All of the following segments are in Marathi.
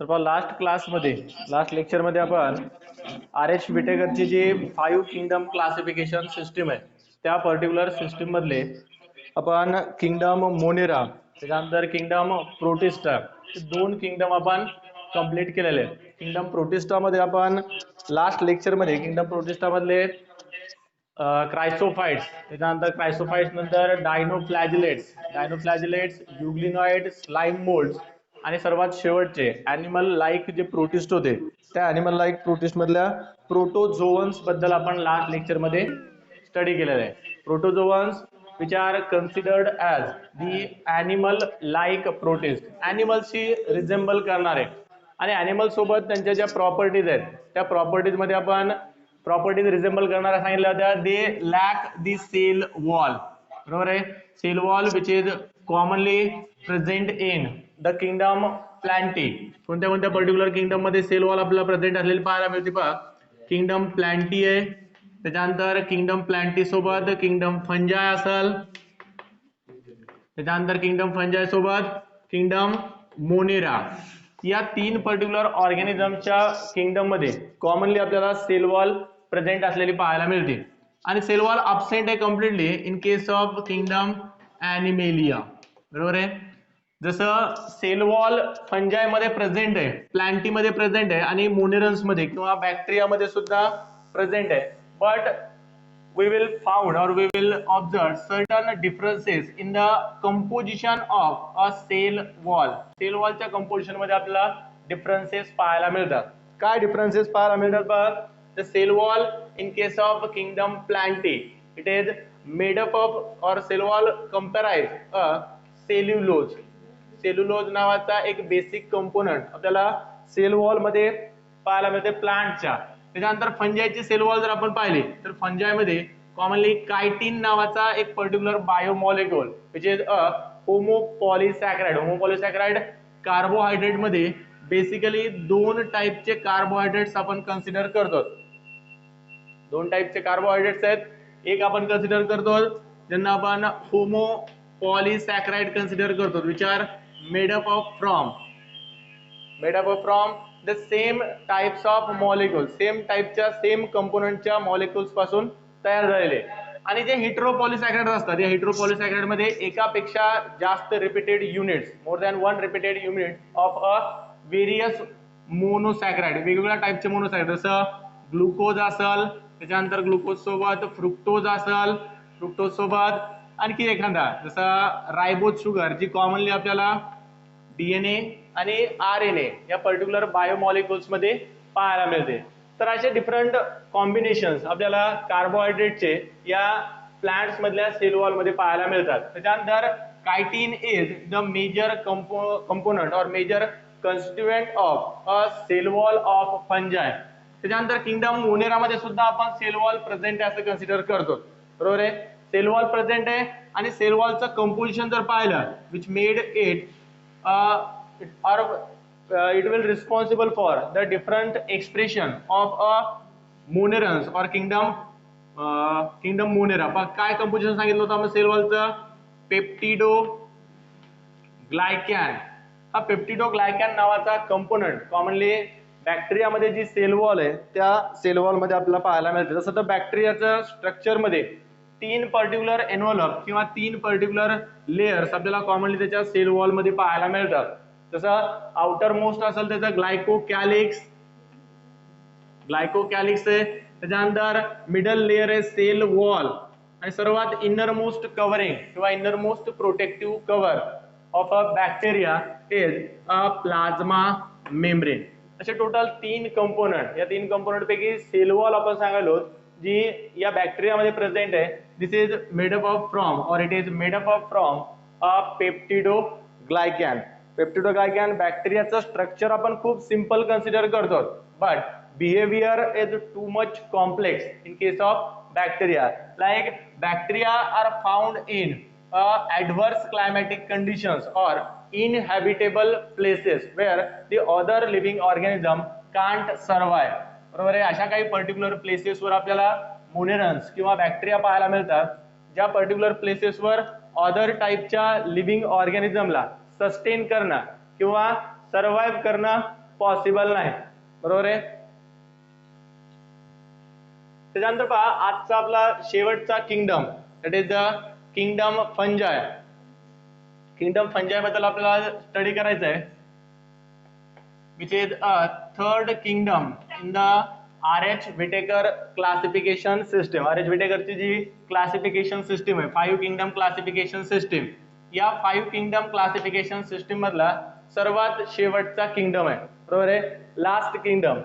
तर लास्ट लेक्चरमध्ये आपण आर एच विटेकरची जी 5 किंगडम क्लासिफिकेशन सिस्टीम आहे त्या पर्टिक्युलर सिस्टीम मधले आपण किंगडम मोनेरा त्याच्यानंतर किंगडम प्रोटिस्टा हे दोन किंगडम आपण कंप्लीट केलेले आहेत. किंगडम प्रोटिस्टा मध्ये आपण लास्ट लेक्चरमध्ये किंगडम प्रोटिस्टा मधले क्रायसोफाइट्स त्याच्यानंतर क्रायसोफाइट्स नंतर डायनोफ्लॅजिलेट्स युग्लिनॉइड स्लाइम मोल्ड्स आणि सर्वात शेवटचे ॲनिमल लाईक जे प्रोटिस्ट होते त्या ॲनिमल लाईक प्रोटिस्ट मधल्या प्रोटोझोवन्स बद्दल आपण लास्ट लेक्चरमध्ये स्टडी केलेलं आहे. Protozoans which are considered as the animal like protist, ॲनिमल्सशी रिझेंबल करणारे आणि ॲनिमल सोबत त्यांच्या ज्या प्रॉपर्टीज आहेत त्या प्रॉपर्टीजमध्ये आपण प्रॉपर्टीज रिझेंबल करणाऱ्या सांगितल्या होत्या. They lack the cell wall, बरोबर आहे. Cell wall which is commonly present in the kingdom Plantae. कोणत्या कोणत्या पर्टिक्युलर किंगडम मध्ये सेल वॉल आपल्याला प्रेझेंट असलेली पाहायला मिळते पहा. किंगडम प्लांटी आहे, त्याच्यानंतर किंगडम प्लांटी सोबत किंगडम फंजाय असेल, त्याच्यानंतर किंगडम फंजाय सोबत किंगडम मोनेरा. या तीन पर्टिक्युलर ऑर्गॅनिझमच्या किंगडम मध्ये कॉमनली आपल्याला सेल वॉल प्रेझेंट असलेली पाहायला मिळते आणि सेल वॉल अब्सेंट आहे completely in case of kingdom Animalia, बरोबर आहे. जसं सेल वॉल फंजाय मध्ये प्रेझेंट आहे, प्लांटी मध्ये प्रेझेंट आहे आणि मोनेरन्स मध्ये किंवा बॅक्टेरिया मध्ये सुद्धा प्रेझेंट आहे. But we will found or we will observe certain differences in the composition of a cell wall. Cell wall च्या composition मध्ये आपल्याला differences पाहायला मिळतात. काय differences पाहायला मिळतात बघा. The cell wall in case of kingdom plantae, it is made up of or cell wall comprise a cellulose. Cellulose नावाचा एक बेसिक कंपोनंट आपल्याला सेल वॉल मध्ये पाहायला मिळते प्लांटच्या. त्याच्यानंतर फंजायची सेल वॉल जर आपण पाहिली तर फंजायमध्ये कॉमनली कायटिन नावाचा एक particular biomolecule which is a homopolysaccharide. Homopolysaccharide carbohydrate मध्ये बेसिकली दोन टाईपचे कार्बोहायड्रेट्स आपण कन्सिडर करतो. दोन टाईपचे कार्बोहायड्रेट्स आहेत. एक आपण कन्सिडर करतो ज्यांना आपण होमोपॉलिसॅकराइड कन्सिडर करतो which are made up of from the same types of molecules, same टाइपच्या सेम कंपोनंटच्या मॉलिक्युल्स पासून तयार झालेले. आणि जे हेटेरोपॉलिसॅकराइड असतात या हेटेरोपॉलिसॅकराइड मध्ये एकापेक्षा जास्त repeated units, more than one repeated unit of a various monosaccharide, वेगवेगळ्या टाइपचे मोनोसॅकराइड जसं ग्लुकोज असेल, त्याच्यानंतर ग्लुकोज सोबत फ्रुक्टोज असेल, फ्रुक्टोज सोबत आणखी एखादा जसा रायबोज शुगर जी कॉमनली आपल्याला डीएनए आणि आरएनए या पर्टिक्युलर बायोमॉलिक्युल्स मध्ये पाहायला मिळते. तर असे डिफरंट कॉम्बिनेशन्स आपल्याला कार्बोहायड्रेटचे या प्लांट्स मधल्या सेल वॉल मध्ये पाहायला मिळतात. त्याच्यानंतर chitin is the major component or major constituent of a cell wall of fungi. त्याच्यानंतर किंगडम मोनेरा मध्ये सुद्धा आपण सेल वॉल प्रेझेंट आहे असं कन्सिडर करतो, बरोबर आहे. सेल वॉल प्रेझेंट आहे आणि सेल वॉलचं कंपोजिशन जर पाहिलं which made it it will responsible for the different expression of a monerans or kingdom monera. काय कंपोजिशन सांगितलं होतं आपण सेल वॉलचं? पेप्टिडो ग्लायकॅन. हा पेप्टिडो ग्लायकॅन नावाचा कंपोनंट कॉमनली बॅक्टेरियामध्ये जी सेल वॉल आहे त्या सेल वॉल मध्ये आपल्याला पाहायला मिळते. जसं तर बॅक्टेरियाच्या स्ट्रक्चर मध्ये तीन पर्टिक्युलर एनव्हलप किंवा तीन पर्टिक्युलर लेयर्स आपल्याला कॉमनली त्याच्या सेल वॉल मध्ये पाहायला मिळतात. जसं आउटर मोस्ट असेल त्याचं ग्लायकोकॅलिक्स आहे, त्याच्यानंतर मिडल लेयर आहे सेल वॉल आणि सर्वात इनर मोस्ट कव्हरिंग किंवा inner most protective cover of a bacteria is a plasma membrane. असे टोटल तीन कंपोनंट, या तीन कंपोनंट पैकी सेल वॉल आपण सांगायलो जी या बॅक्टेरियामध्ये प्रेझेंट आहे. This is made up of from or it is made up of from a peptidoglycan. Peptidoglycan बॅक्टेरियाचं स्ट्रक्चर आपण खूप सिंपल कन्सिडर करतो, but behaviour is too much complex in case of bacteria. Like bacteria are found in adverse climatic conditions or inhabitable places where the other living organism can't survive, बरोबर आहे. अशा काही पर्टिक्युलर प्लेसेसवर आपल्याला मोनेरन्स किंवा बॅक्टेरिया पाहायला मिळतात ज्या पर्टिक्युलर प्लेसेसवर अदर टाईपच्या लिव्हिंग ऑर्गॅनिझमला सस्टेन करणं किंवा सर्व्हाइव्ह करणं पॉसिबल नाही, बरोबर आहे. त्याच्यानंतर पहा आजचा आपला शेवटचा kingdom, that is the kingdom fungi. Kingdom फंजाय बद्दल आपल्याला स्टडी करायचं आहे, which is a third kingdom in the RH Whittaker classification system. RH Whittaker ची जी क्लासिफिकेशन सिस्टीम आहे, 5 किंगडम क्लासिफिकेशन सिस्टीम, या 5 किंगडम क्लासिफिकेशन सिस्टीम मधला सर्वात शेवटचा किंगडम आहे, बरोबर आहे, लास्ट किंगडम.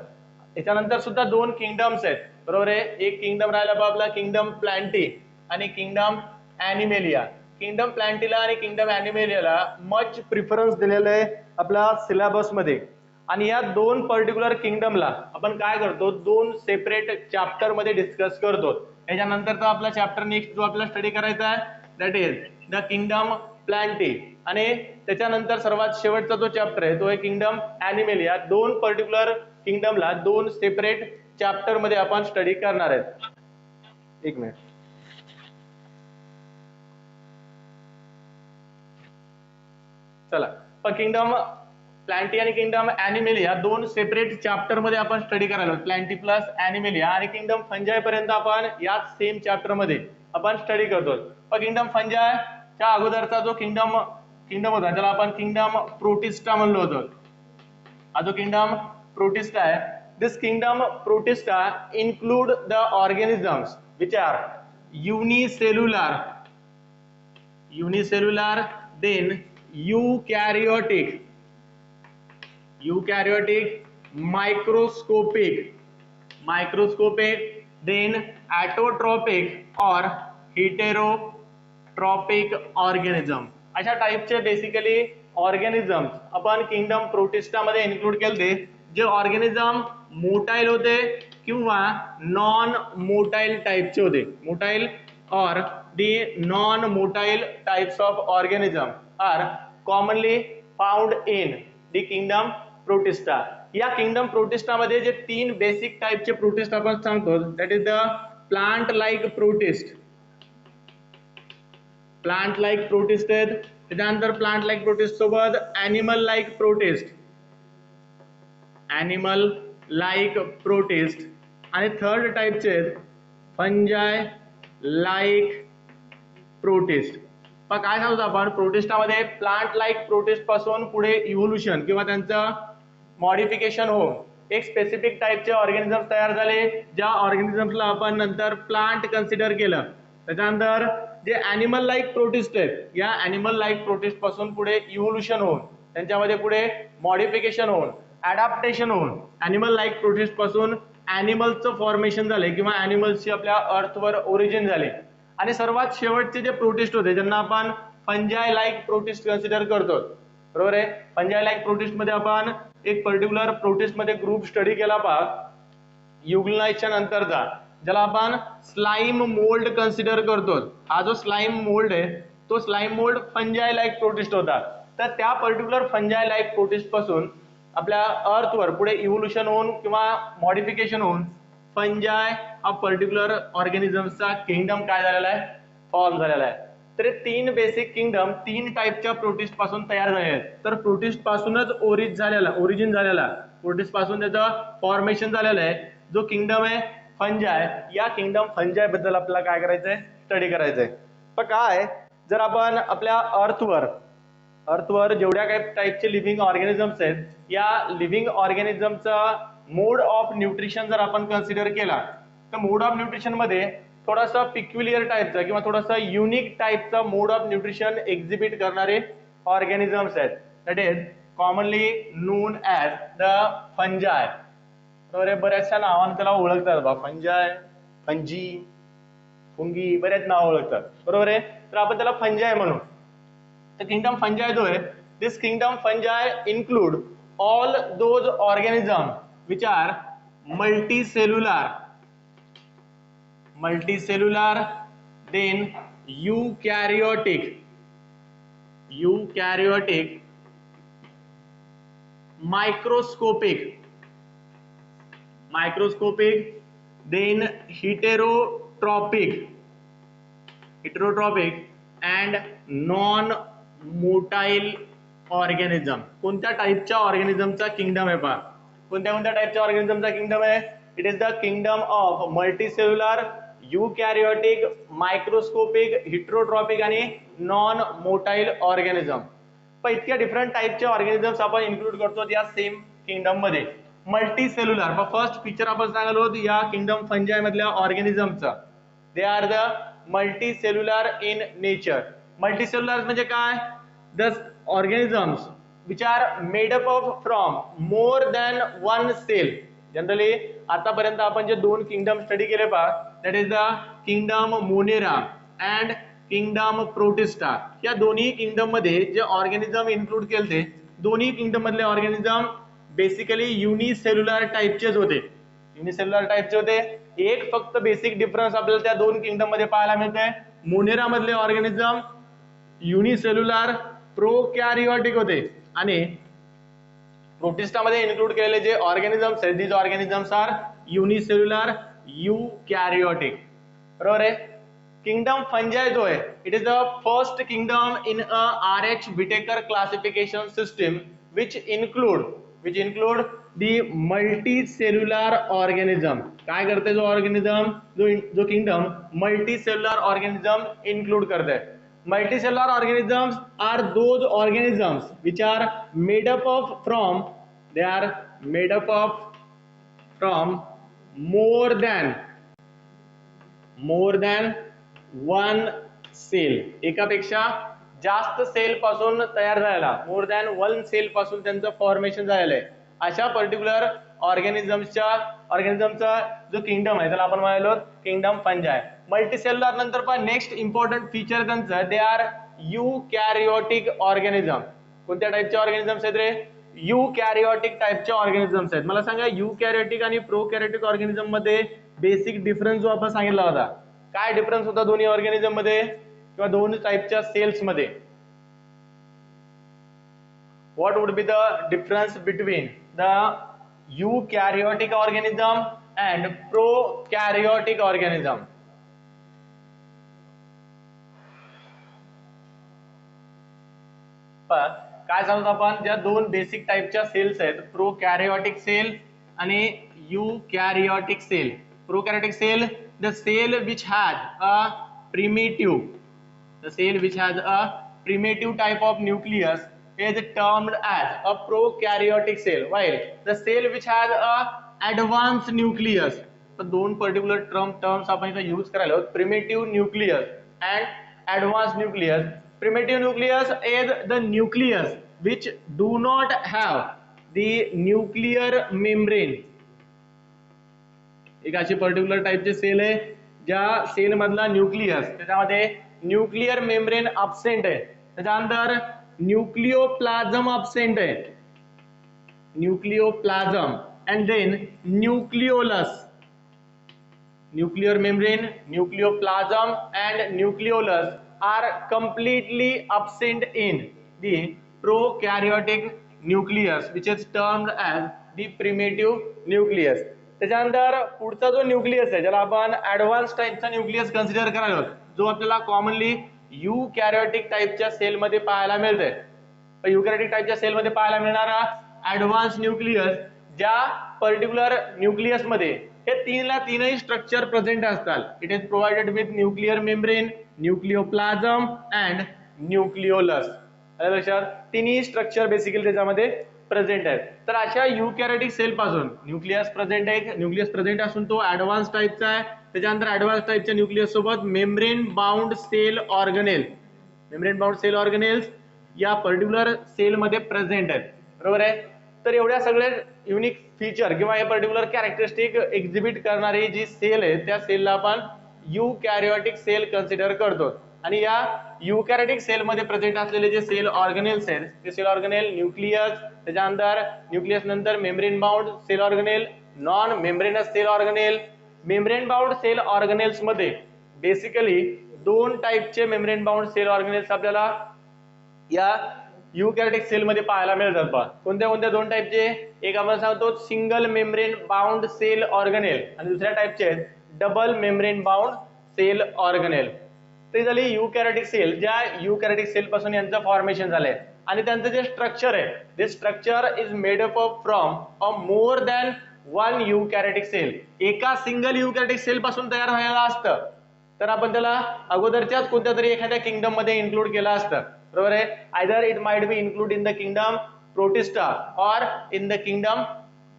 याच्यानंतर सुद्धा 2 किंगडम्स आहेत, बरोबर आहे. एक किंगडम राहिला आपला किंगडम प्लॅन्टी आणि किंगडम ॲनिमेलिया. किंगडम प्लॅन्टीला आणि किंगडम ॲनिमेलियाला मच प्रिफरन्स दिलेलं आहे आपल्या सिलेबस मध्ये. आणि या 2 पर्टिक्युलर किंगडमला आपण काय करतो, 2 सेपरेट चॅप्टर मध्ये डिस्कस करतो. याच्यानंतरचा आपला चॅप्टर नेक्स्ट जो आपल्याला स्टडी करायचा आहे, that is the kingdom Plantae. आणि त्याच्यानंतर सर्वात शेवटचा जो चॅप्टर आहे तो आहे किंगडम ॲनिमेलिया. 2 पर्टिक्युलर किंगडमला 2 सेपरेट चॅप्टर मध्ये आपण स्टडी करणार आहेत. एक मिनिट. चला, किंगडम प्लॅन्टी आणि किंगडम ॲनिमेलिया 2 सेपरेट चॅप्टर मध्ये आपण स्टडी करायला, प्लॅन्टी प्लस ॲनिमेलिया. आणि किंगडम फंजाय पर्यंत आपण याच सेम चॅप्टर मध्ये आपण स्टडी करतो. किंगडम फंजाय च्या अगोदरचा जो किंगडम होता त्याला आपण किंगडम प्रोटिस्टा म्हणलो होतो. हा जो किंगडम प्रोटिस्टा आहे, this kingdom Protista include the organisms which are unicellular, then eukaryotic, microscopic, then autotrophic or heterotrophic organism. अशा टाइपचे बेसिकली ऑर्गॅनिझम्स आपण किंगडम प्रोटिस्टा मध्ये इन्क्लूड केले, जे ऑर्गॅनिझम मोटाइल होते किंवा नॉन मोटाइल टाइपचे होते. मोटाइल और the non-motile types of organism are commonly found in the kingdom protista. या किंगडम प्रोटिस्टा मध्ये जे 3 बेसिक टाइपचे प्रोटिस्ट आपण सांगतो, that is the plant like protist. Plant like protist आहेत. त्यानंतर प्लांट लाइक प्रोटिस्ट सोबत ॲनिमल लाइक प्रोटिस्ट, आणि थर्ड टाइपचे आहेत फंजाय लाइक प्रोटिस्ट. पण काय सांगतो आपण, प्रोटिस्टामध्ये प्लांट लाइक प्रोटिस्ट पासून पुढे इव्होल्युशन किंवा त्यांचं मॉडिफिकेशन होऊन एक स्पेसिफिक टाइपचे ऑर्गॅनिझम तयार झाले, ज्या ऑर्गॅनिझम्सला आपण नंतर प्लांट कन्सिडर केलं. त्याच्यानंतर जे ॲनिमल लाइक प्रोटिस्ट आहेत, या ॲनिमल लाइक प्रोटिस्ट पासून पुढे इव्होल्युशन होऊन त्यांच्यामध्ये पुढे मॉडिफिकेशन होऊन ॲडॅप्टेशन होऊन ॲनिमल लाइक प्रोटिस्ट पासून ॲनिमल्सचं फॉर्मेशन झाले किंवा ॲनिमल्सची आपल्या अर्थवर ओरिजिन झाले. आणि सर्वात शेवटचे जे प्रोटिस्ट होते ज्यांना आपण फंजाय लाइक प्रोटिस्ट कन्सिडर करतो, बरोबर आहे. फंजाय लाइक प्रोटिस्ट मध्ये आपण एक पर्टिक्युलर प्रोटिस्ट मध्ये ग्रुप स्टडी केला पहा, युग्लनाइटच्या नंतरचा, ज्याला आपण स्लाइम मोल्ड कन्सिडर करतो. हा जो स्लाइम मोल्ड आहे तो स्लाइम मोल्ड फंजाय लाइक प्रोटिस्ट होता. तर त्या पर्टिक्युलर फंजाय लाइक प्रोटिस्ट पासून आपल्या अर्थवर पुढे इव्होल्युशन होऊन किंवा मॉडिफिकेशन होऊन फंजाय हा पर्टिक्युलर ऑर्गॅनिझम्सचा किंगडम काय झालेला आहे, फॉर्म झालेला आहे. तर 3 बेसिक किंगडम 3 टाइपच्या प्रोटिस्ट पासून तयार झाले आहेत. तर प्रोटिस्ट पासूनच ओरिजिन झालेला प्रोटिस्ट पासून त्याचं फॉर्मेशन झालेलं आहे जो किंगडम आहे फंजाय. या किंगडम फंजाय बद्दल आपल्याला काय करायचंय, स्टडी करायचंय. पण काय, जर आपण आपल्या अर्थवर जेवढ्या काही टाइपचे लिव्हिंग ऑर्गॅनिझम्स आहेत, या लिव्हिंग ऑर्गॅनिझमचा मोड ऑफ न्यूट्रिशन जर आपण कन्सिडर केला, तर मोड ऑफ न्यूट्रिशन मध्ये थोडासा पिक्युलियर टाइपचा किंवा थोडासा युनिक टाइपचा मोड ऑफ न्यूट्रिशन एक्झिबिट करणारे ऑर्गॅनिझम्स आहेत, that is commonly known as the fungi. बरोबर, बऱ्याचशा नावाने त्याला ओळखतात बा, फंजाय, फंजी, फुंगी, बरेच नाव ओळखतात, बरोबर आहे. तर आपण त्याला फंजाय म्हणू. तर किंगडम फंजाय जो आहे, this kingdom fungi include all those organism which are multicellular, then eukaryotic, microscopic, then heterotrophic and non-motile organism. कोणत्या टाईपच्या ऑर्गॅनिझमचा किंगडम आहे पहा. कोणत्या कोणत्या टाईपच्या ऑर्गॅनिझमचा किंगडम आहे. It is the kingdom of multicellular, eukaryotic, microscopic, heterotrophic आणि नॉन मोटाईल ऑर्गॅनिझम. पण इतक्या डिफरंट टाईपचे ऑर्गॅनिझम्स आपण इन्क्लूड करतो या सेम किंगडम मध्ये. मल्टीसेल्युलर फर्स्ट फीचर आपण सांगलो या किंगडम फंजाई मधल्या ऑर्गॅनिझमचा. They are the multicellular in nature. Multicellular म्हणजे काय. The organisms which are made up of from more than one cell. Generally आतापर्यंत आपण जे दोन किंगडम स्टडी केले पहा, that is the kingdom Monera and kingdom protista. या दोन्ही किंगडम मध्ये जे ऑर्गॅनिझम इन्क्लूड केले दोन्ही किंगडम मधले ऑर्गॅनिझम बेसिकली युनिसेल्युलर टाइपचेच होते. युनिसेल्युलर टाइपचे होते. एक फक्त बेसिक डिफरन्स आपल्याला त्या दोन किंगडम मध्ये पाहायला मिळते. मोनेरा मधले ऑर्गॅनिझम युनिसेल्युलर प्रोकॅरियोटिक होते आणि प्रोटिस्टा मध्ये इन्क्लूड केलेले जे ऑर्गॅनिझम्स आहेत दीज ऑर्गॅनिझम्स आर युनिसेल्युलर युकॅरियोटिक. बरोबर आहे. किंगडम फंजाई जो आहे it is the first kingdom in a RH Whittaker classification system which include the multicellular organism. काय करते जो ऑर्गॅनिझम जो किंगडम मल्टीसेल्युलर ऑर्गॅनिझम इन्क्लूड करते. Multicellular organisms are those organisms which are made up of from more than one cell. एकापेक्षा जास्त सेल पासून तयार झालेला मोर दॅन वन सेल पासून त्यांचं फॉर्मेशन झालेलं आहे अशा पर्टिक्युलर ऑर्गॅनिझमचा जो किंगडम आहे त्याला आपण म्हणालो किंगडम फंजाई. मल्टीसेल्युलर नंतर पण नेक्स्ट इम्पॉर्टंट फीचर त्यांचं दे आर युकॅरियोटिक ऑर्गॅनिझम. कोणत्या टाइपचे ऑर्गॅनिझम्स आहेत रे. युकॅरियोटिक टाइपचे ऑर्गॅनिझम्स आहेत. मला सांगा युकॅरियोटिक आणि प्रोकॅरियोटिक ऑर्गॅनिझम मध्ये बेसिक डिफरन्स जो आपण सांगितला होता काय डिफरन्स होता दोन्ही ऑर्गॅनिझम मध्ये किंवा दोन टाइपच्या सेल्स मध्ये. What would be the difference between the eukaryotic organism and prokaryotic organism? काय सांगतो आपण ज्या दोन बेसिक टाइपच्या सेल्स आहेत प्रोकॅरियोटिक सेल आणि eukaryotic cell. Prokaryotic cell the cell which has a primitive type of nucleus is termed as a prokaryotic cell, while the cell which has a advanced nucleus. तर दोन पर्टिक्युलर टर्म्स आपण इथे यूज करायला आहोत. Primitive nucleus and advanced nucleus. Primitive nucleus is the nucleus which do not have the nuclear membrane. एक अशी पर्टिक्युलर टाइपचे सेल आहे ज्या सेल मधला न्यूक्लियस त्याच्यामध्ये न्यूक्लियर मेम्ब्रेन अब्सेंट आहे. त्याच्यानंतर न्यूक्लियोप्लाझम अब्सेंट आहे. Nucleoplasm and then nucleolus. Nuclear membrane, nucleoplasm and nucleolus are completely absent in the prokaryotic nucleus which is termed as the primitive nucleus. त्याच्यानंतर पुढचा जो न्यूक्लियस आहे ज्याला आपण ऍडव्हान्स टाइपचा न्यूक्लियस कन्सिडर करायला आहोत जो आपल्याला कॉमनली युकॅरियोटिक टाइपच्या सेल मध्ये पाहायला मिळते. युकॅरियोटिक टाइपच्या सेल मध्ये पाहायला मिळणारा ऍडव्हान्स न्यूक्लियस ज्या पर्टिक्युलर न्यूक्लियस मध्ये हे तीनही स्ट्रक्चर प्रेझेंट असतात. It is provided with nuclear membrane, nucleoplasm and nucleolus. लक्षात तिन्ही स्ट्रक्चर बेसिकली त्याच्यामध्ये प्रेझेंट आहेत. तर अशा युकॅरियोटिक सेल पासून न्यूक्लियस प्रेझेंट असून तो ऍडव्हान्स टाइपचा आहे. त्याच्यानंतर ऍडव्हान्स टाइपच्या न्यूक्लियस सोबत मेम्ब्रेन बाउंड सेल ऑर्गनेल्स या पर्टिक्युलर सेल मध्ये प्रेझेंट आहेत. बरोबर आहे. तर एवढ्या सगळ्या युनिक फीचर किंवा हे पर्टिक्युलर कॅरेक्टरिस्टिक एक्झिबिट करणारी जी सेल आहे त्या सेलला आपण युकॅरियोटिक सेल कन्सिडर करतो. आणि या युकॅरियोटिक सेल मध्ये प्रेझेंट असलेले जे सेल ऑर्गनेल्स आहेत ते सेल ऑर्गनेल न्यूक्लियस, त्याच्यानंतर न्यूक्लियस नंतर membrane bound cell organelle, non membranous cell organelle. Membrane bound cell organelles मध्ये बेसिकली दोन टाइपचे मेम्ब्रेन बाउंड सेल ऑर्गनेल्स आपल्याला या युकॅरियोटिक सेल मध्ये पाहायला मिळतात. पहा कोणत्या दोन टाइपचे. एक आपण सांगतो single membrane bound cell organelle आणि दुसऱ्या टाइपचे आहेत double membrane bound cell organelle. ते झाली युकॅरियोटिक सेल ज्या युकॅरियोटिक सेल पासून यांचं फॉर्मेशन झालंय. आणि त्यांचं जे स्ट्रक्चर आहे, this structure is made up of from a more than one eukaryotic cell. एका सिंगल युकॅरियोटिक सेल पासून तयार व्हायला असतं तर आपण त्याला अगोदरच्याच कोणत्या तरी एखाद्या किंगडम मध्ये इन्क्लूड केलं असतं, बरोबर आहे. Either it might be include in the kingdom Protista or in the kingdom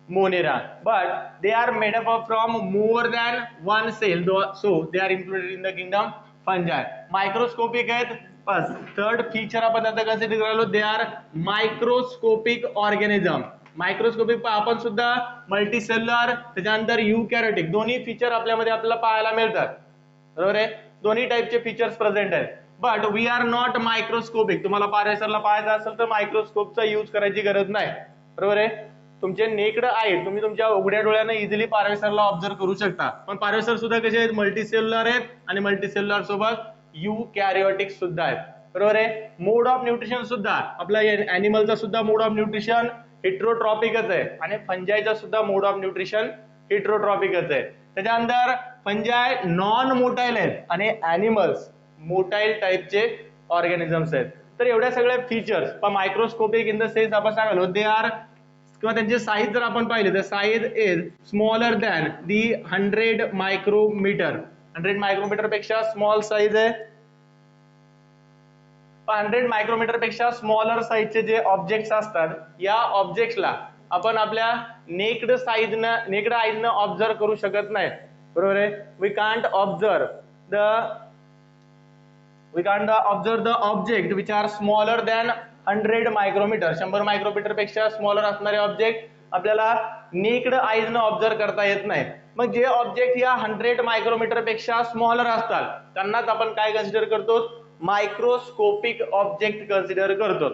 Monera, but they are made up of from more than one cell, so they are included in the kingdom fungi. Microscopic आहेत. बस थर्ड फीचर आपण आता कन्सिडर करायलो, they are microscopic organism. Microscopic आपण सुद्धा मल्टीसेल्युलर त्याच्यानंतर युकॅरियोटिक दोन्ही फीचर आपल्यामध्ये आपल्याला पाहायला मिळतात, बरोबर आहे. दोन्ही टाइपचे फीचर्स प्रेझेंट आहेत. But we are not microscopic. तुम्हाला पारेसरला पाहायचं असेल तर मायक्रोस्कोपचा यूज करायची गरज नाही, बरोबर आहे. तुमचे नेकड आहेत, तुम्ही तुमच्या उघड्या डोळ्याने इझिली पार्वेसरला ऑब्झर्व करू शकता. पण पार्वेसर सुद्धा कसे आहेत, मल्टीसेल्युलर आहेत आणि मल्टीसेल्युलर सोबत युकॅरियोटिक सुद्धा आहेत, बरोबर आहे. मोड ऑफ न्यूट्रिशन सुद्धा आपला अॅनिमलचा सुद्धा मोड ऑफ न्यूट्रिशन हेट्रोट्रॉपिकच आहे आणि फंजायचा सुद्धा मोड ऑफ न्यूट्रिशन हेट्रोट्रॉपिकच आहे. त्याच्यानंतर फंजाय नॉन मोटाईल आहेत आणि अॅनिमल्स मोटाईल टाइपचे ऑर्गॅनिझम्स आहेत. तर एवढ्या सगळ्या फीचर्स पण मायक्रोस्कोपिक इन द सेन्स आपण सांगालो दे आर, किंवा त्यांचे साईज जर आपण पाहिले तर size is smaller than the 100 micrometre. 100 micrometre पेक्षा स्मॉल साईज आहे. 100 मायक्रोमीटर पेक्षा स्मॉलर साईजचे जे ऑब्जेक्ट्स असतात या ऑब्जेक्ट्सला आपण आपल्या नेक्ड आईजनं ऑब्झर्व करू शकत नाही, बरोबर आहे. We can't observe the object which are smaller than 100 micrometre. 100 micrometre पेक्षा स्मॉलर असणारे ऑब्जेक्ट आपल्याला नेक्ड आईजनं ऑब्झर्व करता येत नाही. मग जे ऑब्जेक्ट या 100 मायक्रोमीटर पेक्षा स्मॉलर असतात त्यांनाच आपण काय कन्सिडर करतो, मायक्रोस्कोपिक ऑब्जेक्ट कन्सिडर करतो.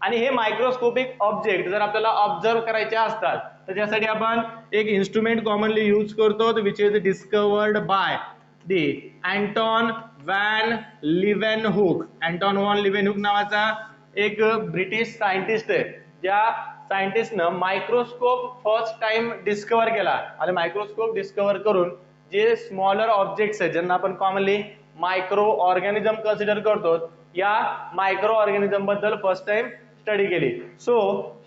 आणि हे मायक्रोस्कोपिक ऑब्जेक्ट जर आपल्याला ऑब्झर्व करायचे असतात तर त्यासाठी आपण एक इन्स्ट्रुमेंट कॉमनली यूज करतो which is discovered by the Anton van Leeuwenhoek. Anton von Leeuwenhoek नावाचा एक ब्रिटिश सायंटिस्ट आहे, ज्या सायंटिस्टनं मायक्रोस्कोप फर्स्ट टाइम डिस्कवर केला आणि मायक्रोस्कोप डिस्कवर करून जे स्मॉलर ऑब्जेक्ट्स आहेत ज्यांना आपण कॉमनली मायक्रो ऑर्गॅनिझम कन्सिडर करतो या मायक्रो ऑर्गॅनिझम बद्दल फर्स्ट टाइम स्टडी केली. So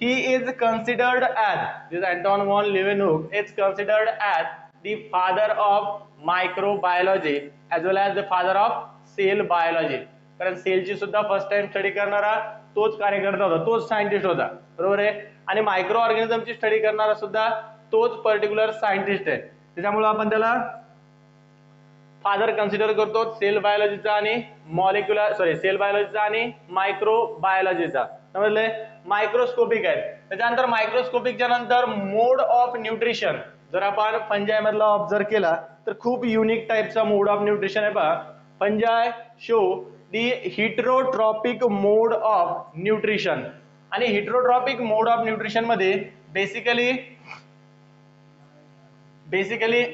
he is considered as, this Anton von Leeuwenhoek is considered as the father of microbiology as well as the father of cell biology. कारण सेलची सुद्धा फर्स्ट टाइम स्टडी करणारा तोच कार्यकर्ता होता, तोच सायंटिस्ट होता, बरोबर आहे. आणि मायक्रो ऑर्गॅनिझमची स्टडी करणारा सुद्धा तोच पर्टिक्युलर सायंटिस्ट आहे. त्याच्यामुळे आपण त्याला फादर कन्सिडर करतो सेल बायोलॉजीचा आणि सेल बायोलॉजीचा आणि मायक्रो बायोलॉजीचा. समजले. मायक्रोस्कोपिक आहे. त्याच्यानंतर मायक्रोस्कोपिकच्या नंतर मोड ऑफ न्यूट्रिशन जर आपण फंजाय मधला ऑब्झर्व केला तर खूप युनिक टाइपचा मोड ऑफ न्यूट्रिशन आहे पहा. Fungi show the heterotrophic mode of nutrition. आणि हिट्रोट्रॉपिक मोड ऑफ न्यूट्रिशन मध्ये बेसिकली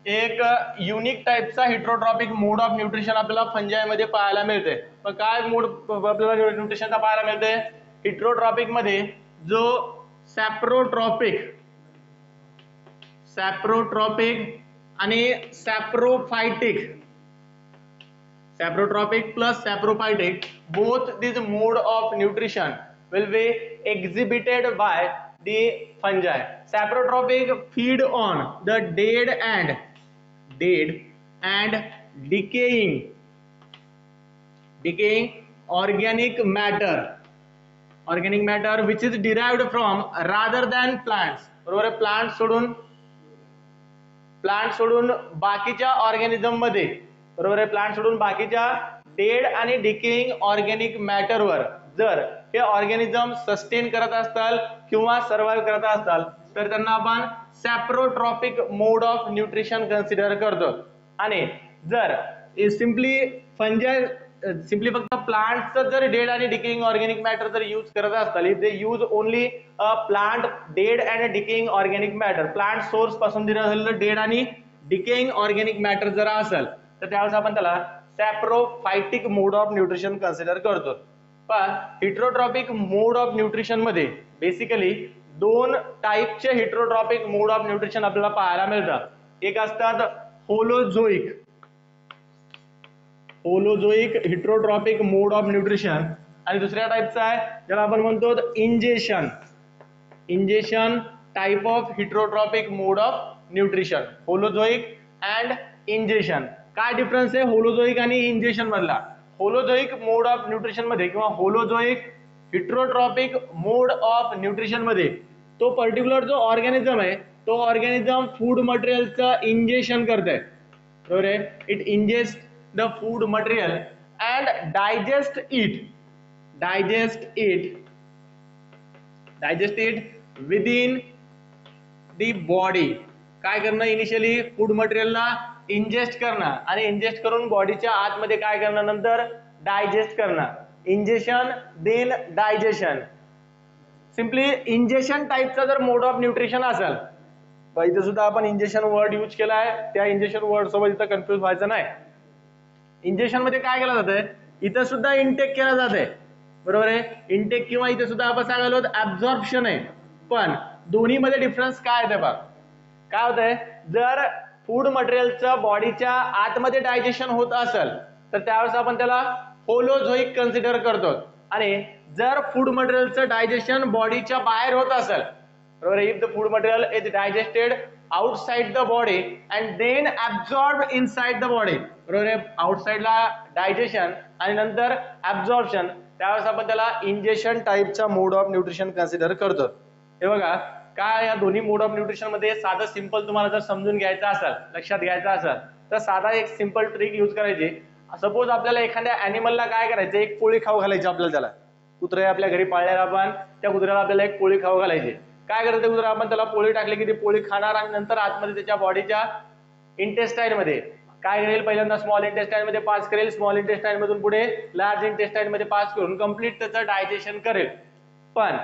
एक युनिक टाइपचा हिट्रोट्रॉपिक मोड ऑफ न्यूट्रिशन आपल्याला फंजाय मध्ये पाहायला मिळते. मग काय मोड आपल्याला न्यूट्रिशनचा पाहायला मिळते हिट्रोट्रॉपिक मध्ये, जो सॅप्रोट्रॉपिक आणि सॅप्रोट्रॉपिक plus सॅप्रोफायटिक, both these mode of nutrition will be exhibited by the fungi. Saprotropic feed on the dead and decaying organic matter which is derived from rather than plants. बरोबर. प्लांट सोडून बाकीच्या ऑर्गॅनिझम मध्ये, बरोबर आहे, प्लांट सोडून बाकीच्या डेड आणि डिकेइंग ऑर्गॅनिक मॅटरवर जर हे ऑर्गॅनिझम सस्टेन करत असतात किंवा सर्व्हाइव्ह करत असतात तर त्यांना आपण सॅप्रोट्रॉपिक मोड ऑफ न्यूट्रिशन कन्सिडर करतो. आणि जर सिम्पली फक्त प्लांटचं जर डेड आणि डिकेइंग ऑर्गॅनिक मॅटर जर यूज करत असतात, if they use only plant dead and decaying organic matter, plant source पासून दिलं झालेलं डेड आणि डिकेइंग ऑर्गॅनिक मॅटर जर असेल तर त्यावेळेस आपण त्याला सॅप्रोफायटिक मोड ऑफ न्यूट्रिशन कन्सिडर करतो. पण हिट्रोट्रॉपिक मोड ऑफ न्यूट्रिशन मध्ये बेसिकली दोन टाइपचे हिट्रोट्रॉपिक मोड ऑफ न्यूट्रिशन आपल्याला पाहायला मिळतात. एक असतात holozoic heterotrophic mode of nutrition आणि दुसऱ्या टाईपचा आहे ज्याला आपण म्हणतो ingestion. Ingestion type of heterotrophic mode of nutrition. Holozoic and ingestion. काय डिफरन्स आहे होलोझोइक आणि इंजेशन मधला? होलोझोइक मोड ऑफ न्यूट्रिशन मध्ये किंवा होलोझोइक हिट्रोट्रॉपिक मोड ऑफ न्यूट्रिशन मध्ये तो पर्टिक्युलर जो ऑर्गॅनिझम आहे तो ऑर्गॅनिझम फूड मटेरियलचं इंजेशन करत आहे. बरोबर आहे. It ingest the food material and digest it within the body. काय करणं? इनिशियली फूड मटेरियलला इंजेस्ट करणं आणि इंजेस्ट करून बॉडीच्या आतमध्ये काय करणं? नंतर डायजेस्ट करणं. Ingestion then digestion. Simply ingestion टाइपचा जर मोड ऑफ न्यूट्रिशन असेल, इथे सुद्धा आपण इंजेक्शन वर्ड यूज केला आहे, त्या इंजेक्शन वर्ड सोबत इथं कन्फ्युज व्हायचं नाही. इंजेक्शन मध्ये काय केलं जातंय? इथं सुद्धा इनटेक केला जाते. बरोबर आहे. इनटेक किंवा इथे सुद्धा आपण सांगायला ऍब्झॉर्प्शन आहे. पण दोन्ही मध्ये डिफरन्स काय आहे ते बघ. काय होतंय? जर फूड मटेरियलचं बॉडीच्या आतमध्ये डायजेशन होत असेल तर त्यावेळेस आपण त्याला होलोझोइक कन्सिडर करतो. आणि जर फूड मटेरियलचं डायजेशन बॉडीच्या बाहेर होत असेल, बरोबर, if the food material is digested outside the body and then absorb inside the body, बरोबर आहे, आउटसाइडला डायजेशन आणि नंतर ऍब्झॉर्प्शन, त्यावेळेस आपण त्याला इंजेक्शन टाइपचा मोड ऑफ न्यूट्रिशन कन्सिडर करतो. हे बघा काय या दोन्ही मोड ऑफ न्यूट्रिशन मध्ये साधं सिंपल तुम्हाला जर समजून घ्यायचं असेल, लक्षात घ्यायचं असेल तर साधा एक सिंपल ट्रिक यूज करायची. सपोज आपल्याला एखाद्या अॅनिमलला काय करायचं? एक पोळी खाऊ घालायची आपल्याला. त्याला कुत्रे आपल्या घरी पाळलेला आपण, त्या कुत्र्याला आपल्याला एक पोळी खाऊ घालायची. काय करायचं? कुत्रा आपण त्याला पोळी टाकली की ती पोळी खाणार आणि नंतर आतमध्ये त्याच्या बॉडीच्या इंटेस्टाईन मध्ये काय करेल? पहिल्यांदा स्मॉल इंटेस्टाईन मध्ये पास करेल, स्मॉल इंटेस्टाईन मधून पुढे लार्ज इंटेस्टाईन मध्ये पास करून कम्प्लीट त्याचं डायजेशन करेल. पण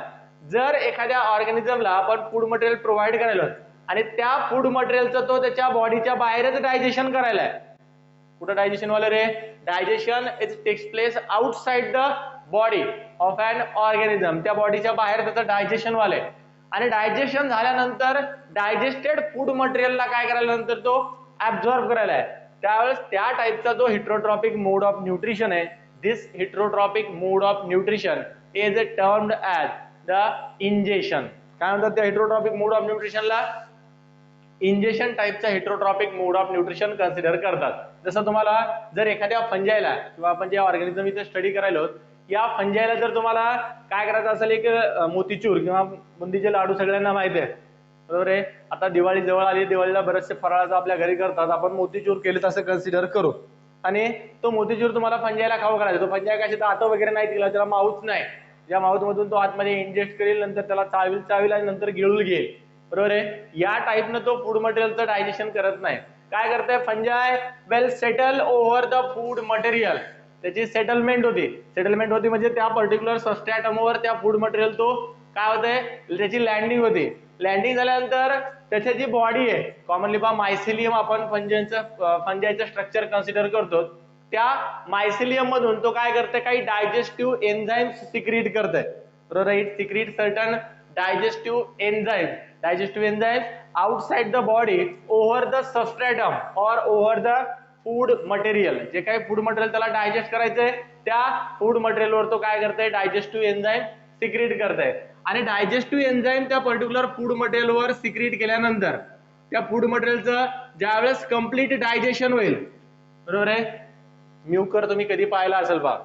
जर एखाद्या ऑर्गॅनिझमला आपण फूड मटेरियल प्रोव्हाइड करायला आणि त्या फूड मटेरियलचं तो त्याच्या बॉडीच्या बाहेरच डायजेशन करायला आहे, कुठं डायजेशन वाले रे? Digestion it takes place outside the body of an organism. त्या बॉडीच्या बाहेर त्याचं डायजेशन वाले आणि डायजेशन झाल्यानंतर डायजेस्टेड फूड मटेरियलला काय करायला? नंतर तो ऍब्झॉर्ब करायला आहे. त्यावेळेस त्या टाइपचा जो हिट्रोट्रॉपिक मोड ऑफ न्यूट्रिशन आहे, this heterotrophic mode of nutrition is termed as the ingestion. काय म्हणतात त्या हिट्रोट्रॉपिक मोड ऑफ न्यूट्रिशनला? इंजेशन टाइपचा heterotrophic mode of nutrition consider करतात. जसं तुम्हाला जर एखाद्या फंजायला किंवा आपण जे ऑर्गॅनिझम इथे स्टडी करायलो या फंजायला जर तुम्हाला काय करायचं असेल, एक मोतीचूर किंवा बुंदीचे लाडू सगळ्यांना माहिती आहे, बरोबर आहे. आता दिवाळी जवळ आली, दिवाळीला बरेचसे फराळाचं आपल्या घरी करतात, आपण मोतीचूर केले तसं कन्सिडर करू आणि तो मोतीचूर तुम्हाला फंजायला खाऊ करायचा. तो फंजाय कशी दात वगैरे नाही तिला, त्याला माउथ नाही, ज्या माउथ मधून तो आतमध्ये इंजेक्ट करेल, नंतर त्याला चावील आणि नंतर गिळून घेईल, बरोबर आहे. या टाइपनं तो फूड मटेरियलचं डायजेशन करत नाही. काय करतंय फंजाय? वेल settle over the food material. त्याची सेटलमेंट होती म्हणजे त्या पर्टिक्युलर सबस्ट्रॅटमवर त्या फूड मटेरियल तो काय होतंय? त्याची लँडिंग होती. लँडिंग झाल्यानंतर त्याची जी बॉडी आहे, कॉमनली मायसिलियम आपण फंजायचं स्ट्रक्चर कन्सिडर करतो, त्या मायसिलियम मधून तो काय करते? काही डायजेस्टिव्ह एन्झाइम्स सिक्रीट करते, बरोबर. It secrete certain digestive enzymes outside the body over the substratum or over the food material. जे काही फूड मटेरियल त्याला डायजेस्ट करायचंय त्या फूड मटेरियलवर तो काय करतंय? डायजेस्टिव्ह एन्झाइम सिक्रीट करतंय आणि डायजेस्टिव्ह एन्झाइम त्या पर्टिक्युलर फूड मटेरियलवर सिक्रीट केल्यानंतर त्या फूड मटेरियलचं ज्यावेळेस कम्प्लीट डायजेशन होईल, बरोबर आहे, म्युकर तुम्ही कधी पाहिला असेल बा,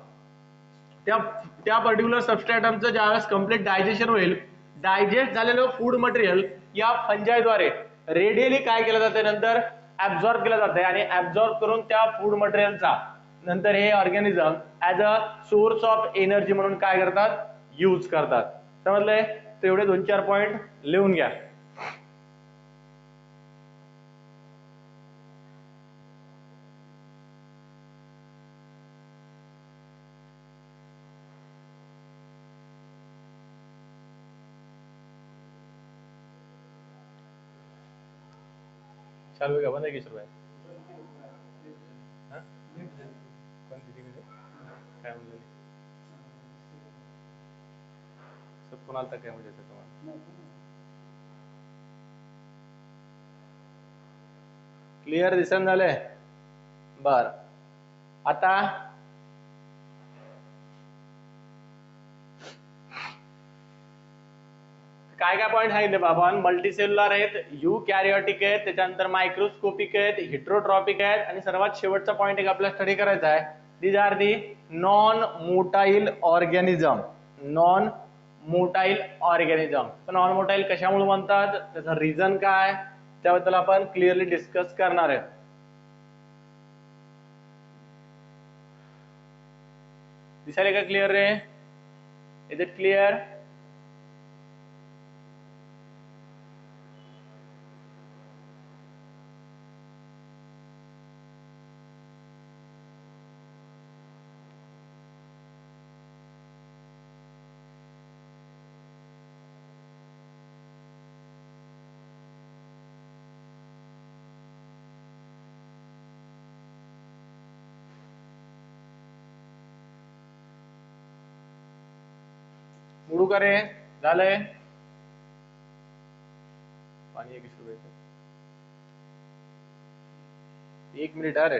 त्या पर्टिक्युलर सबस्ट्रॅटमचं ज्यावेळेस कम्प्लीट डायजेशन होईल, डायजेस्ट झालेलं फूड मटेरियल या फंजायद्वारे रेडियली काय केलं जाते? नंतर ऍब्झॉर्ब केलं जाते आणि ऍब्झॉर्ब करून त्या फूड मटेरियलचा नंतर हे organism as a source of energy म्हणून काय करतात? यूज करतात. समजलंय? तर एवढे 2-4 पॉइंट लिहून घ्या. चालू आहे का? बंद आहे की सुरू आहे? काय म्हणलं? कोणाला तर काय म्हणजे तुम्हाला क्लिअर दिसन झालंय? बर, आता काय काय पॉईंट सांगितले बाबा? मल्टीसेल्युलर आहेत, युकॅरियोटिक आहेत, त्याच्यानंतर मायक्रोस्कोपिक आहेत, हिट्रोट्रॉपिक आहेत, आणि सर्वात शेवटचा पॉईंट एक आपल्याला स्टडी करायचा आहे. These are the non motile organism. Non motile organism. तर नॉन मोटाईल कशामुळे म्हणतात, त्याचं रिझन काय, त्याबद्दल आपण क्लिअरली डिस्कस करणार आहे. दिसायला का क्लिअर रे? Is it clear? मुडू का रे? झालंय? पाणी एक मिनिट. अरे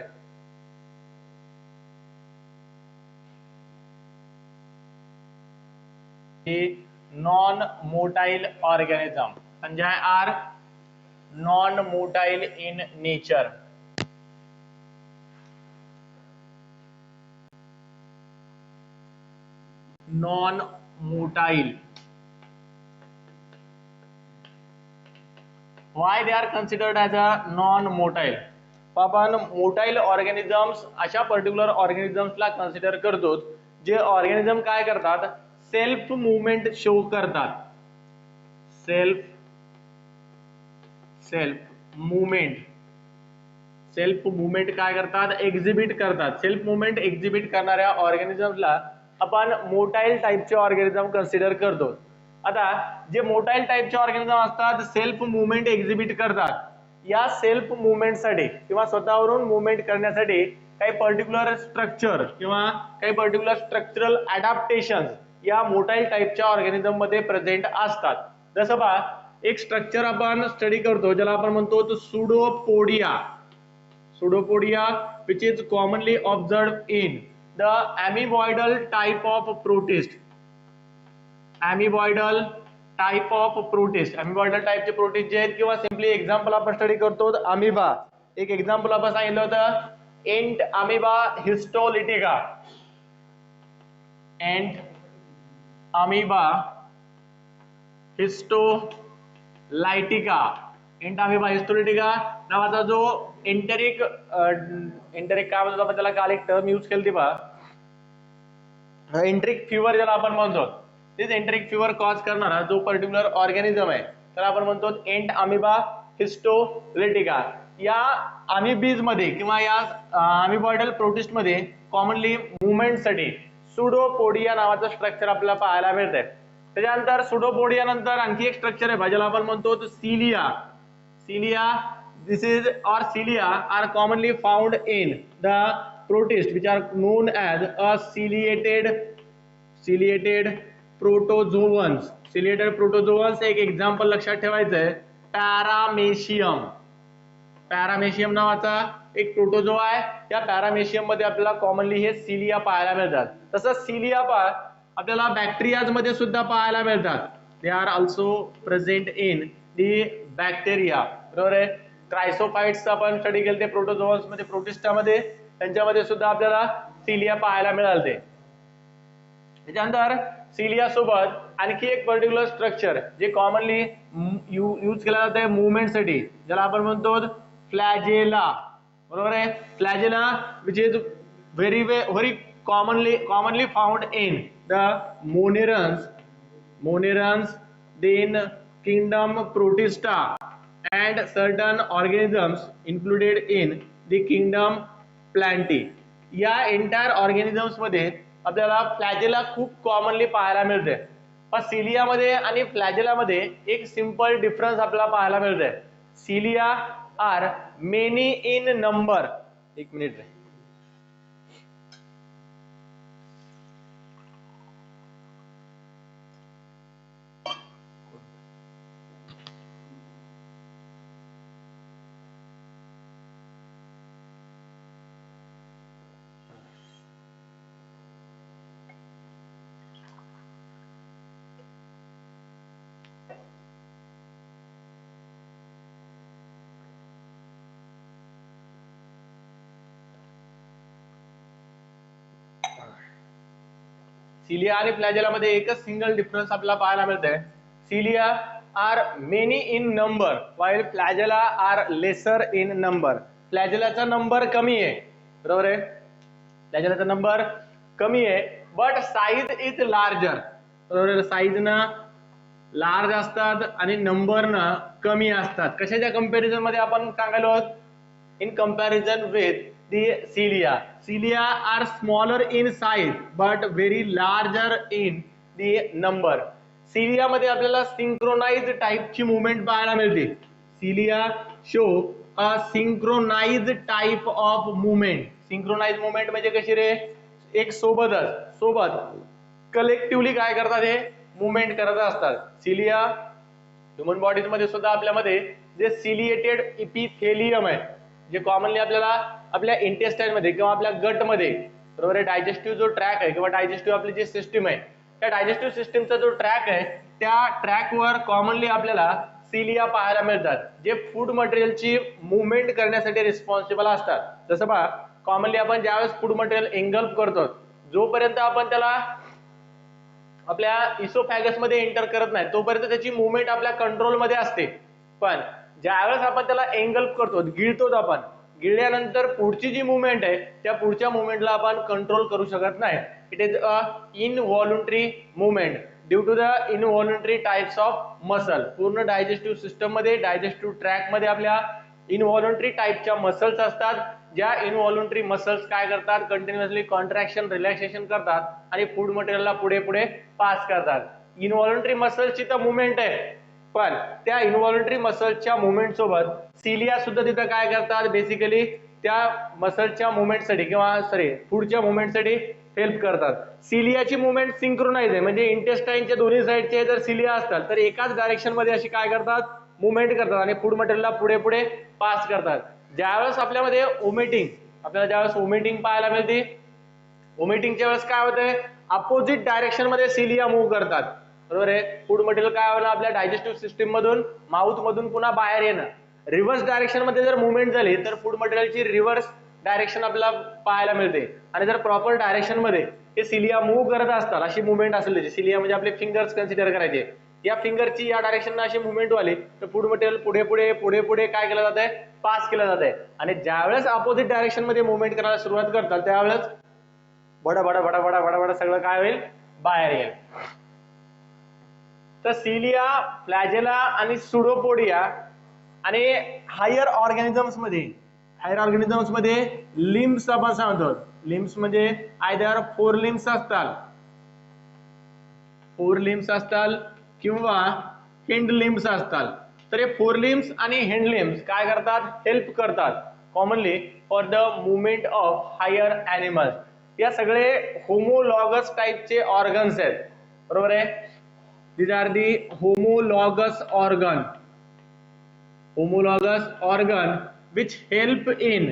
नॉन मोटाईल ऑर्गॅनिझम म्हणजे are non motile in nature. Non motile. Why they are considered as a non-motile? आपण मोटाईल ऑर्गॅनिझम्स अशा पर्टिक्युलर ऑर्गॅनिझम्सला कन्सिडर करतो जे ऑर्गॅनिझम काय करतात, सेल्फ मुवमेंट शो करतात. सेल्फ मुवमेंट काय करतात, एक्झिबिट करतात. सेल्फ मुवमेंट एक्झिबिट करणाऱ्या ऑर्गॅनिझम्सला आपण मोटाईल टाईपचे ऑर्गॅनिझम कन्सिडर करतो. आता जे मोटाईल टाईपचे ऑर्गॅनिझम असतात, सेल्फ मुवमेंट एक्झिबिट करतात, या सेल्फ मुवमेंटसाठी किंवा स्वतःवरून मुवमेंट करण्यासाठी काही पर्टिक्युलर स्ट्रक्चर किंवा काही पर्टिक्युलर स्ट्रक्चरल अडॅप्टेशन्स या मोटाईल टाईपच्या ऑर्गॅनिझम मध्ये प्रेझेंट असतात. जसं पहा, एक स्ट्रक्चर आपण स्टडी करतो ज्याला आपण म्हणतो pseudopodia. Pseudopodia, which is commonly observed in the amoeboidal type of protist. Amoeboidal type of protist. Amoeboidal type चे प्रोटिस्ट जे आहेत किंवा सिंपली एक्झाम्पल आपण स्टडी करतो अमिबा. एक एक्झाम्पल आपण सांगितलं होतं एंट अमिबा हिस्टोलिटिका. एंट अमिबा हिस्टोलाइटिका. एंट अमिबा हिस्टोलिटिका नावाचा जो एंटेरिक काय म्हणतो आपण त्याला, काल एक टर्म यूज केली ती पहा, एंट्रिक फिवर ज्याला आपण म्हणतो. तेच एंट्रिक फिवर कॉज करणारा जो पर्टिक्युलर ऑर्गॅनिझम आहे त्याला आपण म्हणतो एंट अमिबा हिस्टोलिटिका. या अमिबीज मध्ये किंवा या अमिबॉइडल प्रोटिस्ट मध्ये कॉमनली मुवमेंटसाठी सुडोपोडिया नावाचं स्ट्रक्चर आपल्याला पाहायला मिळतंय. त्याच्यानंतर सुडोपोडिया नंतर आणखी एक स्ट्रक्चर आहे ज्याला आपण म्हणतो cilia. This is or cilia are commonly found in the protists which are known as a ciliated protozoans. Ciliated protozoans एक एक्झाम्पल लक्षात ठेवायचं आहे, पॅरामेशियम नावाचा एक प्रोटोझोआ आहे. त्या पॅरामेशियम मध्ये आपल्याला कॉमनली हे सिलिया पाहायला मिळतात. तसंच सिलिया आपल्याला बॅक्टेरियाज मध्ये सुद्धा पाहायला मिळतात. They are also present in the bacteria. बरोबर आहे. क्रायसोफाइट्स आपण स्टडी केले ते प्रोटोझोअन्स मध्ये, प्रोटिस्टामध्ये, त्यांच्यामध्ये सुद्धा आपल्याला सिलिया पाहायला मिळाले. त्याच्यानंतर सिलिया सोबत आणखी एक पर्टिक्युलर स्ट्रक्चर जे कॉमनली यूज केलं जाते मुवमेंटसाठी, ज्याला आपण म्हणतो फ्लॅजेला. बरोबर आहे. Flagella which is very commonly found in the Monerans, then kingdom Protista and certain organisms included in the kingdom Plantae. या एंटायर ऑर्गॅनिझम्स मध्ये आपल्याला फ्लॅजेला खूप कॉमनली पाहायला मिळते. पण सिलिया मध्ये आणि फ्लॅजेला मध्ये एक सिंपल डिफरन्स आपल्याला पाहायला मिळते. Cilia are many in number. एक मिनिट. सिलिया आणि फ्लॅजेला मध्ये एकच सिंगल डिफरन्स आपल्याला पाहायला मिळतंय. Cilia are many in number while flagella are lesser in number. फ्लॅजेलाचा नंबर कमी आहे, बरोबर आहे, फ्लॅजेलाचा नंबर कमी आहे, बट साईज इज लार्जर, बरोबर आहे, साईज ना लार्ज असतात आणि नंबर ना कमी असतात. कशाच्या कंपॅरिझन मध्ये आपण सांगायलो आहोत, in comparison with the cilia. Cilia are smaller in size but very larger in the number. Cilia मध्ये आपल्याला synchronized type ची movement पाहायला मिळते. Cilia show a synchronized type of movement. Synchronized movement म्हणजे कशी रे, एक सोबत कलेक्टिव्हली काय करतात, हे मुवमेंट करत असतात. सिलिया ह्युमन बॉडीज मध्ये सुद्धा आपल्यामध्ये जे सिलिएटेड इपिथेलियम आहे, जे कॉमनली आपल्याला आपल्या इंटेस्टाइन मध्ये किंवा आपल्या गट मध्ये, बरोबर आहे, डायजेस्टिव्ह जो ट्रॅक आहे किंवा डायजेस्टिव्ह आपली जी सिस्टीम आहे, त्या डायजेस्टिव्ह सिस्टीमचा जो ट्रॅक आहे, त्या ट्रॅकवर कॉमनली आपल्याला सिलिया पाहायला मिळतात, जे फूड मटेरियलची मुवमेंट करण्यासाठी रिस्पॉन्सिबल असतात. जसं पहा, कॉमनली आपण ज्यावेळेस फूड मटेरियल एंगल्फ करतो, जोपर्यंत आपण त्याला आपल्या इसोफॅगस मध्ये एंटर करत नाही तोपर्यंत त्याची मुवमेंट आपल्या कंट्रोल मध्ये असते. पण ज्यावेळेस आपण त्याला एंगल्फ करतो, गिळतो, आपण गिळल्यानंतर पुढची जी मुवमेंट आहे त्या पुढच्या मुवमेंटला आपण कंट्रोल करू शकत नाही. It is a involuntary movement due to the involuntary types of muscle. पूर्ण डायजेस्टिव्ह सिस्टम मध्ये, डायजेस्टिव्ह ट्रॅक मध्ये आपल्या इनव्हॉलंटरी टाइपच्या मसल्स असतात, ज्या इनव्हॉलंटरी मसल्स काय करतात, कंटिन्युअसली कॉन्ट्रॅक्शन रिलॅक्सेशन करतात आणि फूड मटेरियलला पुढे पुढे पास करतात. इनव्हॉलंटरी मसल्सची तर मुवमेंट आहे, पण त्या इनव्हॉलंटरी मसल्सच्या मुवमेंट सोबत सिलिया सुद्धा तिथं काय करतात, बेसिकली त्या मसल्सच्या मुवमेंटसाठी किंवा फूडच्या मुवमेंटसाठी हेल्प करतात. सिलियाची मुवमेंट सिंक्रोनाइज आहे, म्हणजे इंटेस्टाइनच्या दोन्ही साईडचे जर सिलिया असतात तर एकाच डायरेक्शन मध्ये अशी काय करतात, मुवमेंट करतात आणि फूड मटेरियलला पुढे पुढे पास करतात. ज्यावेळेस आपल्यामध्ये आपल्याला ज्यावेळेस वोमिटिंग पाहायला मिळते, वोमिटिंगच्या वेळेस काय होतंय, अपोजिट डायरेक्शन मध्ये सिलिया मूव्ह करतात, बरोबर आहे. फूड मटेरियल काय होणार, आपल्या डायजेस्टिव्ह सिस्टीम मधून माउथ मधून पुन्हा बाहेर येणं. रिव्हर्स डायरेक्शन मध्ये जर मुवमेंट झाली तर फूड मटेरियलची रिव्हर्स डायरेक्शन आपल्याला पाहायला मिळते. आणि जर प्रॉपर डायरेक्शन मध्ये हे सिलिया मूव्ह करत असतात, अशी मुवमेंट असेल त्याची, सिलिया म्हणजे आपले फिंगर्स कन्सिडर करायचे, या फिंगरची या डायरेक्शनला अशी मुवमेंट वाली तर फूड मटेरियल पुढे पुढे पुढे पुढे काय केलं जात आहे, पास केलं जात आहे. आणि ज्यावेळेस अपोजिट डायरेक्शन मध्ये मुवमेंट करायला सुरुवात करतात त्यावेळेस बडा बडा बडा बडा बडा बडा सगळं काय होईल, बाहेर येईल. तर सिलिया, फ्लॅजेला आणि सुडोपोडिया आणि हायर ऑर्गॅनिझम्स मध्ये लिम्स आपण सांगतो. लिम्स म्हणजे आयदर फोर लिम्स असतात किंवा हिंड लिम्स असतात. तर हे फोर लिम्स आणि हिंड लिम्स काय करतात, हेल्प करतात commonly for the movement of higher animals. या सगळे होमोलॉगस टाइपचे ऑर्गन्स आहेत, बरोबर आहे. these are the homologous organ which help in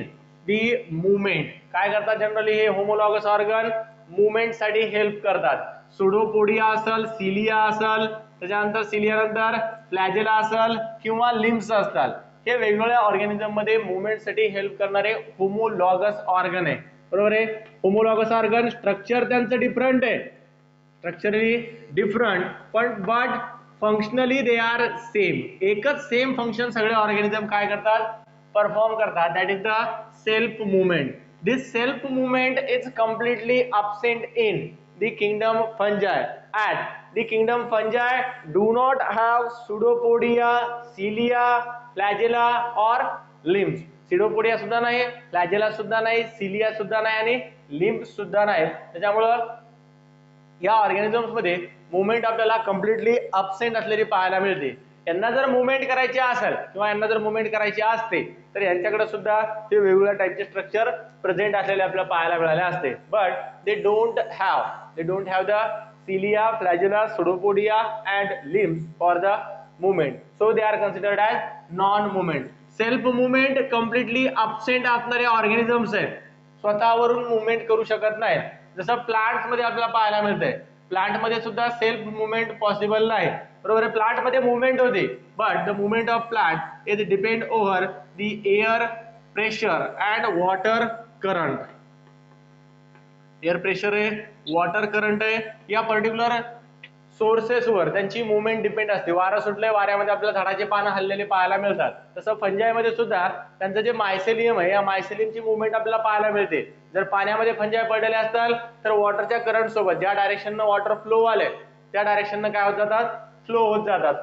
the movement. काय करतात जनरली हे होमोलॉगस ऑर्गन मुवमेंट साठी हेल्प करतात. सुडोपोडिया असेल, सिलिया असेल, त्याच्यानंतर सिलिया नंतर फ्लॅजेला असेल किंवा लिम्स असतात, हे वेगवेगळ्या ऑर्गॅनिझम मध्ये मुवमेंट साठी हेल्प करणारे होमोलॉगस ऑर्गन आहे, बरोबर आहे. होमोलॉगस ऑर्गन स्ट्रक्चर त्यांचं डिफरंट आहे, structurally different, but functionally they are same. एकच सेम फंक्शन सगळे ऑर्गॅनिझम काय करतात, परफॉर्म करतात. That is the self movement. This self movement is completely absent in the kingdom fungi. At the kingdom fungi do not have pseudopodia, cilia, flagella or limbs. pseudopodia सुद्धा नाही, flagella सुद्धा नाही, cilia सुद्धा नाही आणि limbs सुद्धा नाही. त्याच्यामुळं या ऑर्गॅनिझम्स मध्ये मुवमेंट आपल्याला कम्प्लिटली अब्सेंट असलेली पाहायला मिळते. यांना जर मुवमेंट करायची असेल किंवा यांना जर मुवमेंट करायची असते तर यांच्याकडे सुद्धा ते वेगवेगळ्या टाइपचे स्ट्रक्चर प्रेझेंट असलेले आपल्याला पाहायला मिळाले असते. But they don't have the cilia, flagella, pseudopodia and limbs for the movement. So they are considered as non movement. Self movement completely absent असणारे ऑर्गॅनिझम्स आहेत, स्वतःवरून मुवमेंट करू शकत नाहीत. जसं प्लांट्स मध्ये आपल्याला पाहायला मिळतंय, प्लांट मध्ये सुद्धा सेल्फ मुवमेंट पॉसिबल नाही, बरोबर आहे. प्लांट मध्ये मुवमेंट होते, but the movement of plant is depend over the air pressure and water current. Air pressure आहे, वॉटर करंट आहे, या पर्टिक्युलर सोर्सेसवर त्यांची मुवमेंट डिपेंड असते. वारा सुटलंय, वाऱ्यामध्ये आपल्याला झाडाचे पानं हललेले पाहायला मिळतात. तसं फंजायमध्ये सुद्धा त्यांचं जे मायसेलियम आहे या मायसेलियमची मुवमेंट आपल्याला पाहायला मिळते. जर पाण्यामध्ये फंजाय पडलेले असतात तर वॉटरच्या करंट सोबत ज्या डायरेक्शननं वॉटर फ्लो आले त्या डायरेक्शननं काय होत जातात, फ्लो होत जातात,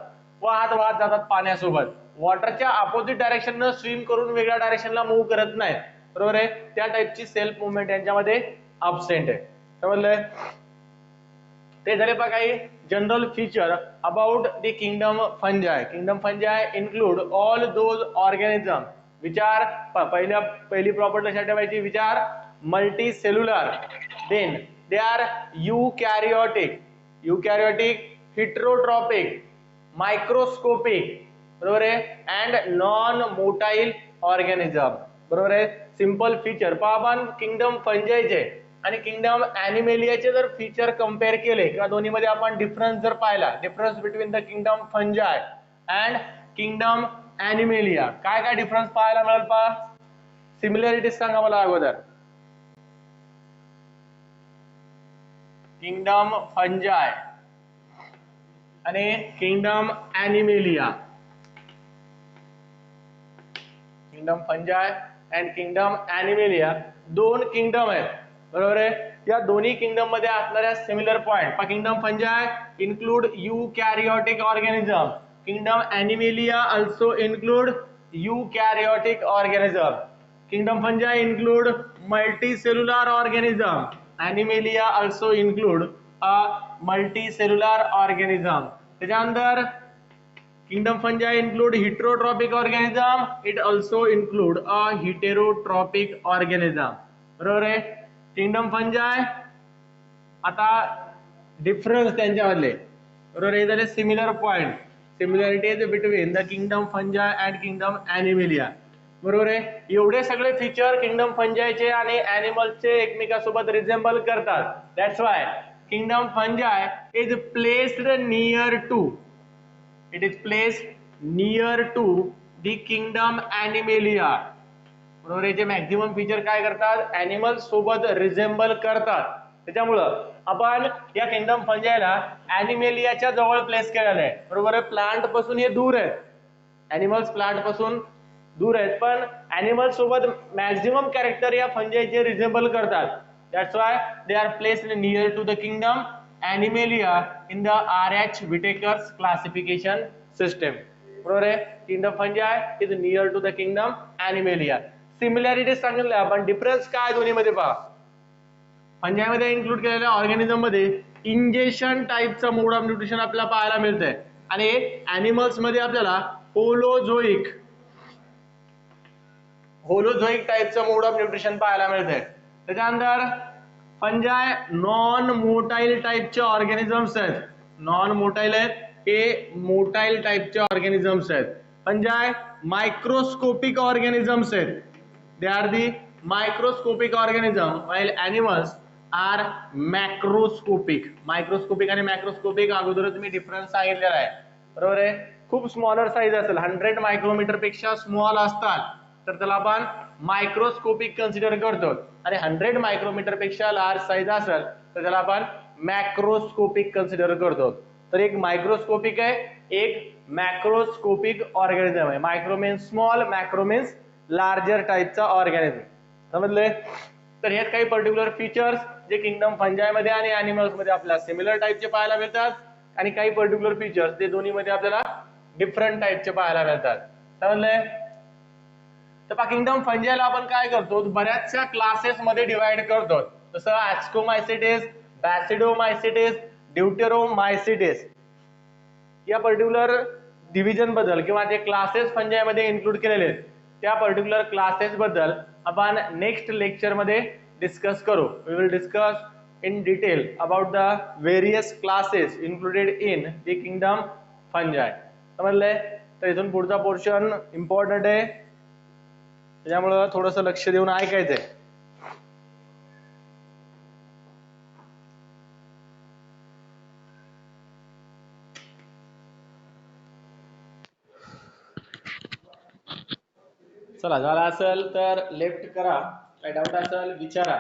वाहत वाहत जातात पाण्यासोबत. वॉटरच्या अपोजिट डायरेक्शननं स्विम करून वेगळ्या डायरेक्शनला मूव्ह करत नाही, बरोबर आहे. त्या टाइपची सेल्फ मुवमेंट यांच्यामध्ये अब्सेंट आहे. समजलंय. ते झाले बघा काही general feature about the kingdom fungi. Kingdom fungi include all those organism which are पहिली प्रॉपर्टी लक्षात ठेवायची, which are multicellular, then they are eukaryotic, heterotrophic, microscopic, बरोबर आहे, अँड नॉन मोटाईल ऑर्गॅनिझम, बरोबर आहे. सिंपल फीचर पहा आपण किंगडम फंजायचे आणि किंगडम ॲनिमेलियाचे जर फीचर कम्पेअर केले किंवा दोन्हीमध्ये आपण डिफरन्स जर पाहिला, difference between the kingdom fungi and kingdom Animalia, काय काय डिफरन्स पाहायला मिळेल पहा. सिमिलॅरिटीज सांगा मला अगोदर. किंगडम फंजाय आणि kingdom Animalia, kingdom fungi and kingdom Animalia दोन किंगडम आहेत, बरोबर आहे. या दोन्ही किंगडम मध्ये असणाऱ्या similar point, kingdom fungi include eukaryotic organism, kingdom Animalia also include eukaryotic organism. Kingdom fungi include multicellular organism. Animalia also include a multicellular organism. त्याच्यानंतर Kingdom fungi include heterotrophic organism. It also include a heterotropic organism. बरोबर आहे. Kingdom fungi आता डिफरन्स त्यांच्यामधले, बरोबर. हे झाले similar point, similarities between the kingdom fungi and kingdom Animalia, बरोबर आहे. एवढे सगळे फीचर किंगडम फंजायचे आणि ॲनिमल्सचे एकमेकांसोबत रिझेंबल करतात. That's why kingdom Fungi is placed near to, it is placed near to the kingdom Animalia, बरोबर. याचे मॅक्झिमम फीचर काय करतात, ॲनिमल्स सोबत रिझेंबल करतात. त्याच्यामुळं आपण या किंगडम फंजायला ॲनिमेलियाच्या जवळ प्लेस केलेलं आहे, बरोबर आहे. प्लांट पासून हे दूर आहेत, ॲनिमल्स प्लांट पासून दूर आहेत, पण ॲनिमल्स सोबत मॅक्झिमम कॅरेक्टर या फंजायचे रिझेंबल करतात. That's why they are placed near to the kingdom Animalia in the RH Whittaker's classification system, बरोबर आहे. Kingdom Fungi is near to the kingdom Animalia. Similarities सांगितल्या आपण, डिफरन्स काय दोन्हीमध्ये पहा. फंजायमध्ये इन्क्लूड केलेल्या ऑर्गॅनिझम मध्ये इंजेक्शन टाइपचा मोड ऑफ न्यूट्रिशन आपल्याला पाहायला मिळतंय आणि ॲनिमल्स मध्ये आपल्याला होलोझोइक टाइपचं मोड ऑफ न्यूट्रिशन पाहायला मिळतंय. त्याच्यानंतर फंजाय नॉन मोटाईल टाइपचे ऑर्गॅनिझम्स आहेत, नॉन मोटाईल आहेत, हे मोटाईल टाइपचे ऑर्गॅनिझम्स आहेत. फंजाय मायक्रोस्कोपिक ऑर्गॅनिझम्स आहेत, they are the microscopic organism, while animals are macroscopic. Microscopic आणि मॅक्रोस्कोपिक अगोदरच मी डिफरन्स सांगितलेला आहे, बरोबर आहे. खूप स्मॉलर साईज असेल, 100 मायक्रोमीटर पेक्षा स्मॉल असतात तर त्याला आपण मायक्रोस्कोपिक कन्सिडर करतो, आणि 100 मायक्रोमीटर पेक्षा लार्ज साईज असेल तर त्याला आपण मॅक्रोस्कोपिक कन्सिडर करतो. तर एक मायक्रोस्कोपिक आहे, एक मॅक्रोस्कोपिक ऑर्गॅनिझम आहे. Micro means small, macro means larger टाइपचा ऑर्गॅनिझम, समजले. तर हे काही पर्टिक्युलर फीचर्स जे किंगडम फंजाय मध्ये आणि ॲनिमल्स मध्ये आपल्याला सिमिलर टाइपचे पाहायला मिळतात, आणि काही पर्टिक्युलर फीचर्स ते दोन्ही मध्ये आपल्याला डिफरंट टाइपचे पाहायला मिळतात, समजले. तर किंगडम फंजायला आपण काय करतो, बऱ्याचशा क्लासेस मध्ये डिवाइड करतो, जसं ॲस्कोमायसिटिस, बॅसिडोमायसिटिस, ड्यूटेरोमायसिटिस. या पर्टिक्युलर डिव्हिजन बद्दल किंवा जे क्लासेस फंजाय मध्ये इन्क्लूड केलेले आहेत त्या पर्टिक्युलर क्लासेस बद्दल आपण नेक्स्ट लेक्चर मध्ये डिस्कस करू. We will discuss in detail about the various classes included in the kingdom fungi. समजले. तर इथून पुढचा पोर्शन इम्पॉर्टंट आहे, त्याच्यामुळे थोडंसं लक्ष देऊन ऐकायचंय. चला, झाला असेल तर लेफ्ट करा, काय डाऊट असेल विचारा.